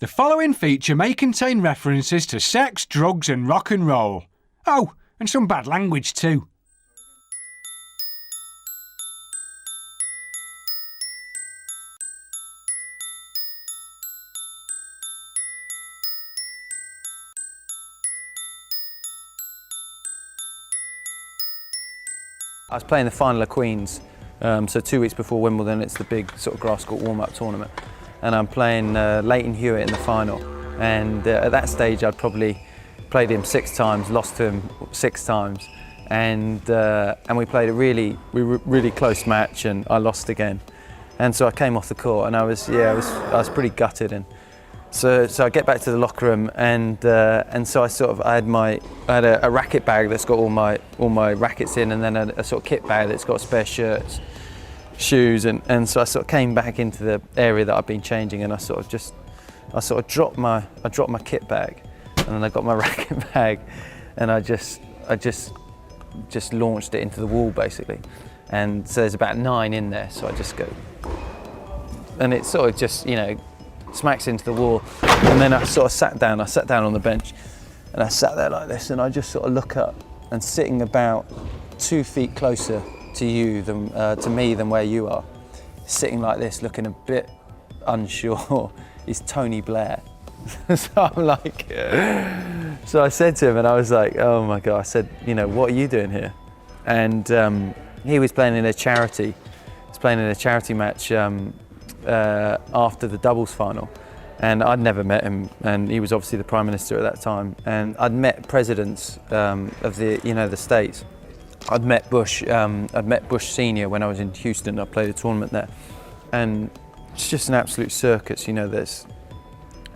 The following feature may contain references to sex, drugs and rock and roll. Oh, and some bad language too. I was playing the final of Queen's, so 2 weeks before Wimbledon. It's the big sort of grass court warm-up tournament, and I'm playing Leighton Hewitt in the final. And at that stage, I'd probably played him 6 times, lost to him 6 times, and we played a really close match, and I lost again. And so I came off the court, and I was pretty gutted. And so I get back to the locker room, and so I had a racket bag that's got all my rackets in, and then a sort of kit bag that's got spare shirts, shoes, and so I sort of came back into the area that I've been changing, and I sort of dropped my kit bag, and then I got my racket bag, and I just launched it into the wall basically. And so there's about 9 in there, so I just go, and it sort of just, you know, smacks into the wall. And then I sort of sat down on the bench, and I sat there like this, and I just sort of look up, and sitting about 2 feet closer to you to me than where you are, sitting like this, looking a bit unsure, is Tony Blair. So I'm like, so I said to him, and I was like, oh my God, I said, you know, what are you doing here? And he was playing in a charity match after the doubles final, and I'd never met him, and he was obviously the Prime Minister at that time, and I'd met presidents of the states. I'd met Bush Senior when I was in Houston. I played a tournament there, and it's just an absolute circus. You know, there's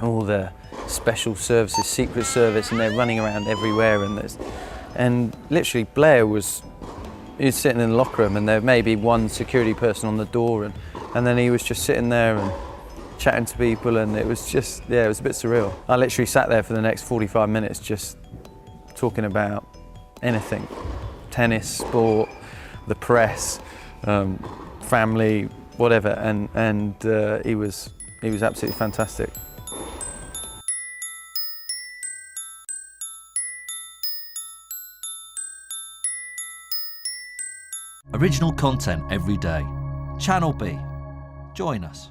all the special services, Secret Service, and they're running around everywhere, and literally Blair was sitting in the locker room, and there may be one security person on the door, and then he was just sitting there and chatting to people, and it was just, yeah, it was a bit surreal. I literally sat there for the next 45 minutes just talking about anything. Tennis, sport, the press, family, whatever, and he was absolutely fantastic. Original content every day. Channel B. Join us.